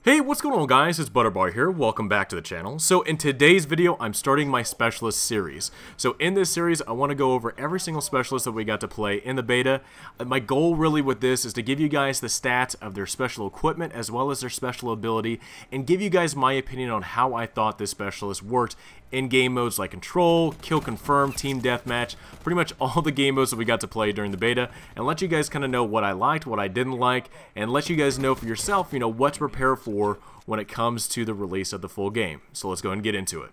Hey, what's going on guys? It's Butterbar here. Welcome back to the channel. So in today's video, I'm starting my specialist series. So in this series, I want to go over every single specialist that we got to play in the beta. My goal really with this is to give you guys the stats of their special equipment as well as their special ability and give you guys my opinion on how I thought this specialist worked in game modes like Control, Kill Confirm, Team Deathmatch, pretty much all the game modes that we got to play during the beta, and let you guys kind of know what I liked, what I didn't like, and let you guys know for yourself, what to prepare for when it comes to the release of the full game. So let's go ahead and get into it.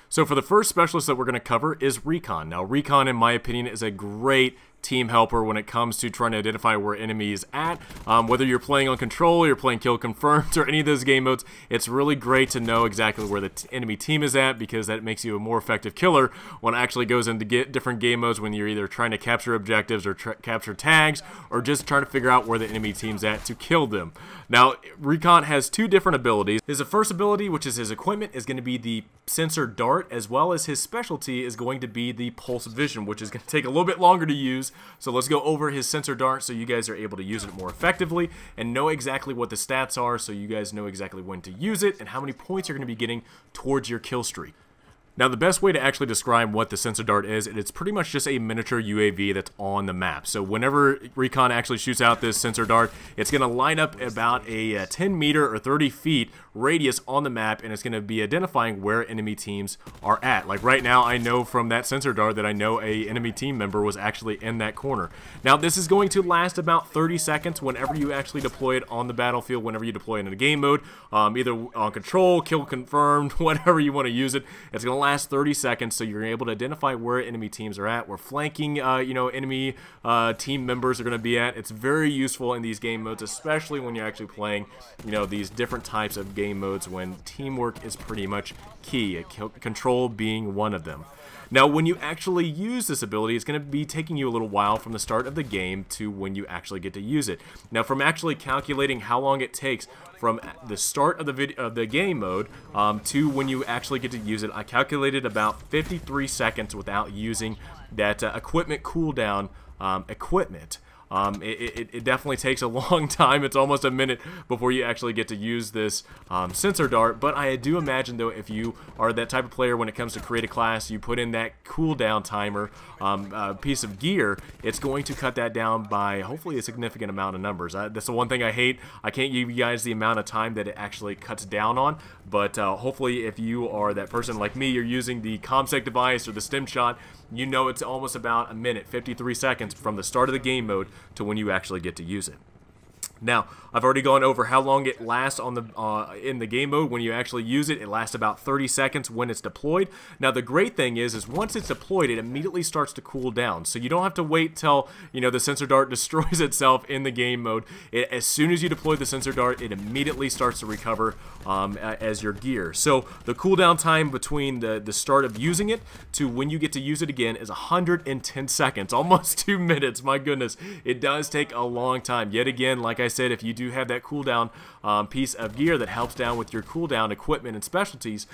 So for the first specialist that we're going to cover is Recon. Now Recon, in my opinion, is a great team helper when it comes to trying to identify where enemy is at. Whether you're playing on Control, you're playing Kill Confirmed, or any of those game modes, it's really great to know exactly where the enemy team is at, because that makes you a more effective killer when it actually goes into different game modes when you're either trying to capture objectives or capture tags, or just trying to figure out where the enemy team's at to kill them. Now, Recon has two different abilities. His first ability, which is his equipment, is going to be the sensor dart, as well as his specialty is going to be the pulse vision, which is going to take a little bit longer to use. So let's go over his sensor dart so you guys are able to use it more effectively and know exactly what the stats are, so you guys know exactly when to use it and how many points you're going to be getting towards your kill streak. Now, the best way to actually describe what the sensor dart is, it's pretty much just a miniature UAV that's on the map. So whenever Recon actually shoots out this sensor dart, it's going to line up about a 10 meter or 30 feet radius on the map, and it's going to be identifying where enemy teams are at. Like right now, I know from that sensor dart that I know a enemy team member was actually in that corner. Now, this is going to last about 30 seconds whenever you actually deploy it on the battlefield, whenever you deploy it in a game mode, either on Control, Kill Confirmed, whatever you want to use it. It's going to last 30 seconds, so you're able to identify where enemy teams are at, where flanking enemy team members are going to be at. It's very useful in these game modes, especially when you're actually playing these different types of game modes when teamwork is pretty much key, Control being one of them. Now, when you actually use this ability, it's going to be taking you a little while from the start of the game to when you actually get to use it. Now, from actually calculating how long it takes from the start of the game mode to when you actually get to use it, I calculated about 53 seconds without using that equipment cooldown equipment. It definitely takes a long time. It's almost a minute before you actually get to use this sensor dart, but I do imagine, though, if you are that type of player when it comes to create a class, you put in that cooldown timer piece of gear, it's going to cut that down by hopefully a significant amount of numbers. That's the one thing I hate. I can't give you guys the amount of time that it actually cuts down on, but hopefully if you are that person like me, you're using the ComSec device or the stem shot, you know it's almost about a minute, 53 seconds from the start of the game mode to when you actually get to use it. Now, I've already gone over how long it lasts on the in the game mode. When you actually use it, it lasts about 30 seconds when it's deployed. Now, the great thing is once it's deployed, it immediately starts to cool down. So you don't have to wait till the sensor dart destroys itself in the game mode. As soon as you deploy the sensor dart, it immediately starts to recover as your gear. So the cooldown time between the start of using it to when you get to use it again is 110 seconds, almost 2 minutes. My goodness, it does take a long time. Yet again, like I said, if you do have that cooldown piece of gear that helps down with your cooldown equipment and specialties,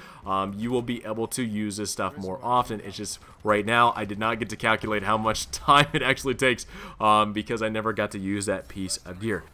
you will be able to use this stuff more often. It's just right now I did not get to calculate how much time it actually takes because I never got to use that piece of gear.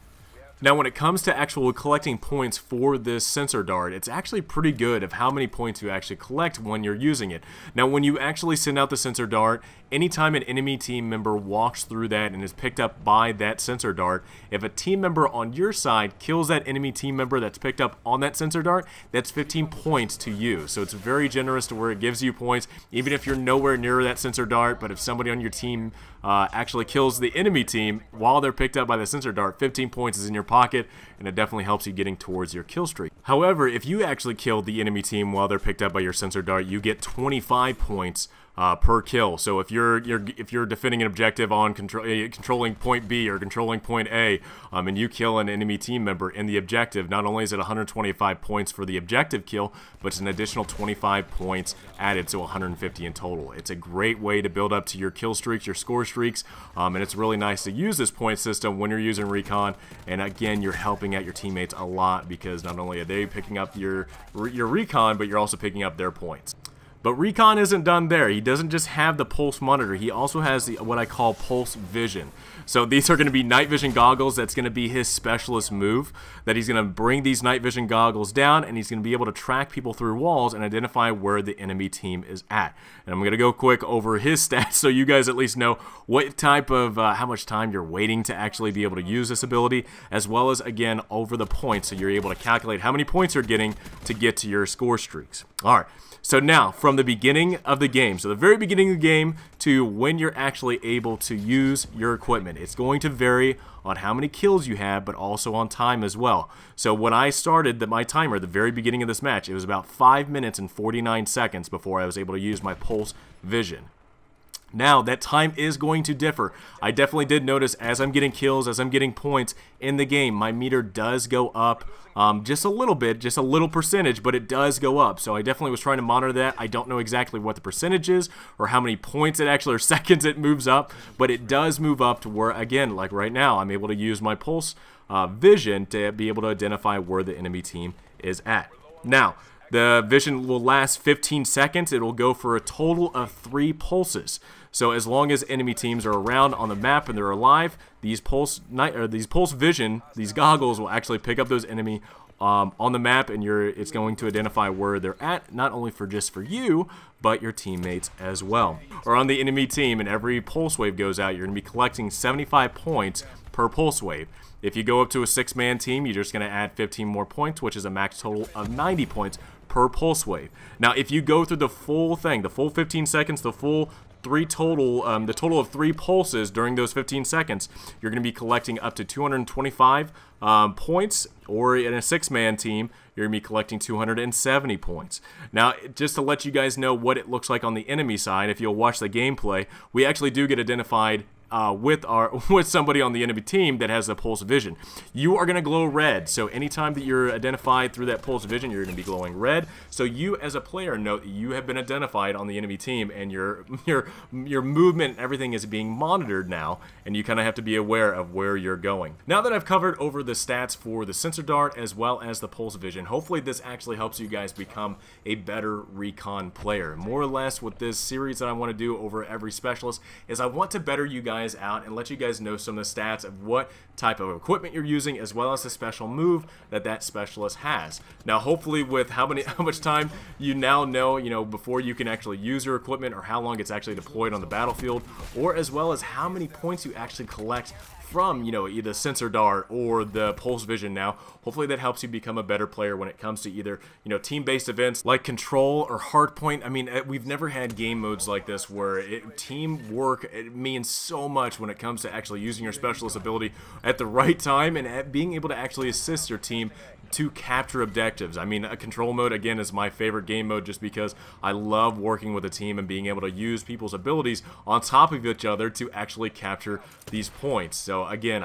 Now, when it comes to actual collecting points for this sensor dart, it's actually pretty good of how many points you actually collect when you're using it. Now, when you actually send out the sensor dart, anytime an enemy team member walks through that and is picked up by that sensor dart, if a team member on your side kills that enemy team member that's picked up on that sensor dart, that's 15 points to you. So it's very generous to where it gives you points, even if you're nowhere near that sensor dart. But if somebody on your team actually kills the enemy team while they're picked up by the sensor dart, 15 points is in your pocket, and it definitely helps you getting towards your kill streak. However, if you actually kill the enemy team while they're picked up by your sensor dart, you get 25 points per kill. So if you're defending an objective on controlling point B or controlling point A, and you kill an enemy team member in the objective, not only is it 125 points for the objective kill, but it's an additional 25 points added, so 150 in total. It's a great way to build up to your kill streaks, your score streaks, and it's really nice to use this point system when you're using Recon. And again, you're helping out your teammates a lot because not only are they picking up your Recon, but you're also picking up their points. But Recon isn't done there. He doesn't just have the pulse monitor. He also has what I call pulse vision. So these are going to be night vision goggles. That's going to be his specialist move. That he's going to bring these night vision goggles down, and he's going to be able to track people through walls and identify where the enemy team is at. And I'm going to go quick over his stats so you guys at least know what type of, how much time you're waiting to actually be able to use this ability, as well as, again, over the points. So you're able to calculate how many points you're getting to get to your score streaks. All right. So now, from the beginning of the game, so the very beginning of the game to when you're actually able to use your equipment, it's going to vary on how many kills you have, but also on time as well. So when I started my timer at the very beginning of this match, it was about 5 minutes and 49 seconds before I was able to use my pulse vision. Now, that time is going to differ. I definitely did notice as I'm getting kills, as I'm getting points in the game, my meter does go up just a little bit, just a little percentage, but it does go up. So I definitely was trying to monitor that. I don't know exactly what the percentage is or how many points it actually, or seconds it moves up, but it does move up to where, again, like right now, I'm able to use my pulse vision to be able to identify where the enemy team is at. Now, the vision will last 15 seconds. It will go for a total of 3 pulses. So as long as enemy teams are around on the map and they're alive, these pulse vision, these goggles will actually pick up those enemy on the map, and it's going to identify where they're at, not only for you, but your teammates as well. Or on the enemy team, and every pulse wave goes out, you're going to be collecting 75 points per pulse wave. If you go up to a 6-man team, you're just going to add 15 more points, which is a max total of 90 points per pulse wave. Now, if you go through the full thing, the full 15 seconds, the full the total of 3 pulses during those 15 seconds, you're going to be collecting up to 225 points, or in a 6-man team, you're going to be collecting 270 points. Now, just to let you guys know what it looks like on the enemy side, if you'll watch the gameplay, we actually do get identified with somebody on the enemy team that has a pulse vision. You are going to glow red, so anytime that you're identified through that pulse vision, you're going to be glowing red. So you, as a player, know that you have been identified on the enemy team, and your movement and everything is being monitored now, and you kind of have to be aware of where you're going. Now that I've covered over the stats for the sensor dart as well as the pulse vision, hopefully this actually helps you guys become a better recon player. More or less, what this series that I want to do over every specialist is I want to better you guys out and let you guys know some of the stats of what type of equipment you're using, as well as the special move that specialist has. Now, hopefully, with how much time you now know, before you can actually use your equipment, or how long it's actually deployed on the battlefield, or as well as how many points you actually collect from, either sensor dart or the pulse vision. Now, hopefully that helps you become a better player when it comes to either, team-based events like control or hardpoint. I mean, we've never had game modes like this where teamwork, it means so much when it comes to actually using your specialist ability at the right time and being able to actually assist your team to capture objectives. I mean, a control mode, again, is my favorite game mode just because I love working with a team and being able to use people's abilities on top of each other to actually capture these points. So again,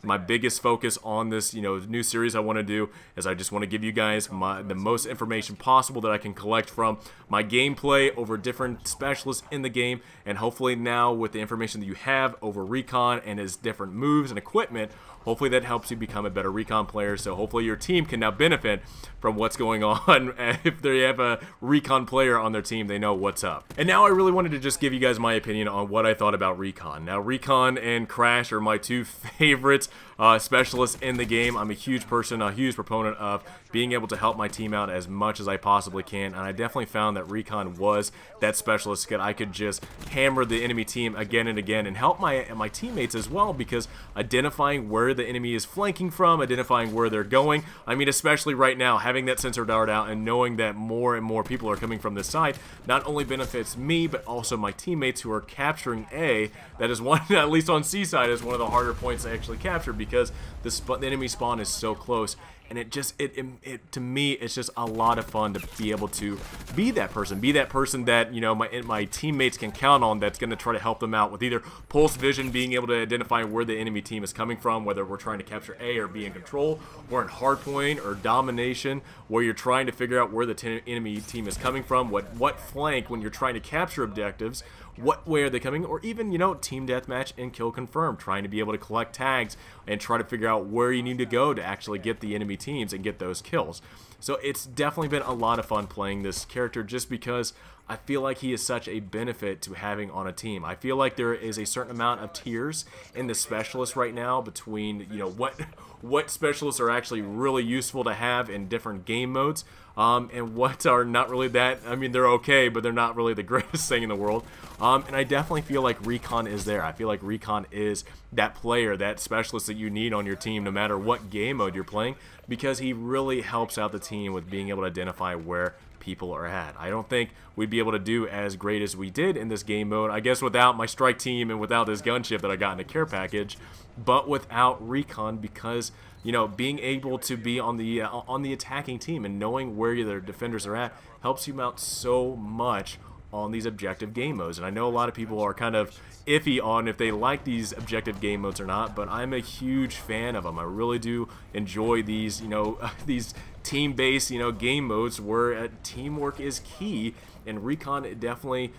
my biggest focus on this, new series I want to do is I just want to give you guys the most information possible that I can collect from my gameplay over different specialists in the game, and hopefully now with the information that you have over Recon and his different moves and equipment, hopefully that helps you become a better Recon player. So hopefully your team can now benefit from what's going on. If they have a Recon player on their team, they know what's up. And now I really wanted to just give you guys my opinion on what I thought about Recon. Now, Recon and Crash are my 2 favorite specialists in the game. I'm a huge proponent of being able to help my team out as much as I possibly can, and I definitely found that Recon was that specialist that I could just hammer the enemy team again and again and help my teammates as well, because identifying where the enemy is flanking from, identifying where they're going, I mean, especially right now, having that sensor dart out and knowing that more and more people are coming from this side not only benefits me, but also my teammates who are capturing A. That is one, at least on C side, is one of the harder points to actually capture, because the enemy spawn is so close. And to me, it's just a lot of fun to be able to be that person that, my teammates can count on, that's going to try to help them out with either pulse vision, being able to identify where the enemy team is coming from, whether we're trying to capture A or B in control, or in hardpoint or domination, where you're trying to figure out where the enemy team is coming from, what flank when you're trying to capture objectives, what way are they coming, or even, team deathmatch and kill confirm, trying to be able to collect tags and try to figure out where you need to go to actually get the enemy teams and get those kills. So it's definitely been a lot of fun playing this character, just because I feel like he is such a benefit to having on a team. I feel like there is a certain amount of tiers in the specialists right now between, you know, what specialists are actually really useful to have in different game modes, and what are not really that. I mean, they're okay, but they're not really the greatest thing in the world. And I definitely feel like Recon is there. I feel like Recon is that player, that specialist that you need on your team no matter what game mode you're playing, because he really helps out the team with being able to identify where people are at. I don't think we'd be able to do as great as we did in this game mode, I guess, without my strike team and without this gunship that I got in a care package, but without Recon, because, you know, being able to be on the attacking team and knowing where their defenders are at helps you out so much on these objective game modes. And I know a lot of people are kind of iffy on if they like these objective game modes or not, but I'm a huge fan of them. I really do enjoy these, you know, these team-based, you know, game modes where teamwork is key, and Recon definitely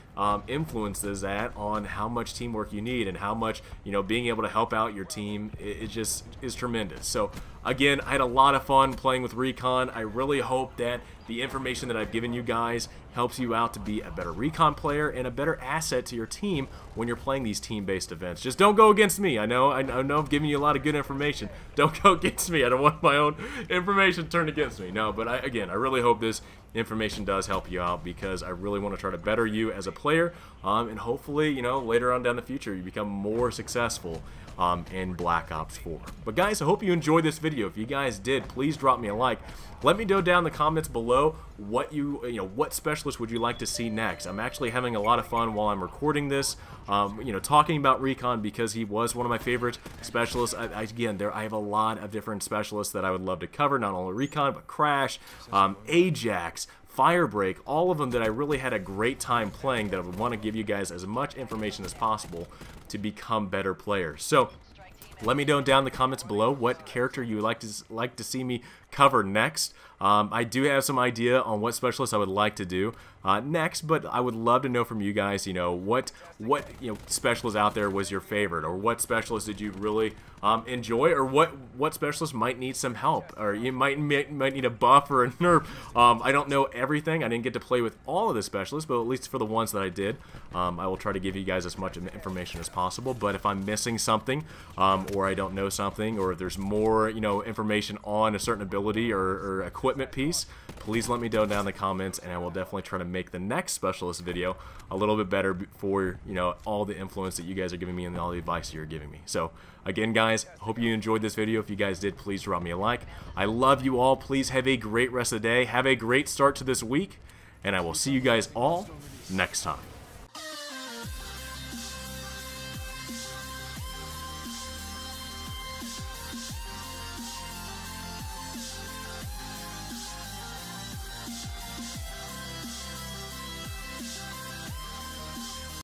influences that on how much teamwork you need and how much, you know, being able to help out your team, it just is tremendous. So again, I had a lot of fun playing with Recon. I really hope that the information that I've given you guys helps you out to be a better Recon player and a better asset to your team when you're playing these team-based events. Just don't go against me. I know I'm giving you a lot of good information. Don't go against me. I don't want my own information turned against me. No, but again, I really hope this information does help you out, because I really want to try to better you as a player, and hopefully, you know, later on down the future you become more successful in Black Ops 4. But guys, I hope you enjoyed this video. If you guys did, please drop me a like. Let me know down in the comments below what what specialist would you like to see next. I'm actually having a lot of fun while I'm recording this, you know, talking about Recon, because he was one of my favorite specialists. Again, I have a lot of different specialists that I would love to cover, not only Recon, but Crash, Ajax, Firebreak, all of them that I really had a great time playing, that I would want to give you guys as much information as possible to become better players. So let me know down in the comments below what character you would like to see me cover next. I do have some idea on what specialist I would like to do next, but I would love to know from you guys, you know, what specialist out there was your favorite, or what specialist did you really enjoy, or what specialist might need some help, or you might need a buff or a nerf. I don't know everything. I didn't get to play with all of the specialists, but at least for the ones that I did, I will try to give you guys as much information as possible. But if I'm missing something, or I don't know something, or if there's more, you know, information on a certain ability or equipment piece, please let me know down in the comments, and I will definitely try to make the next specialist video a little bit better for, you know, all the influence that you guys are giving me and all the advice you're giving me. So again, guys, hope you enjoyed this video. If you guys did, please drop me a like. I love you all. Please have a great rest of the day. Have a great start to this week, and I will see you guys all next time.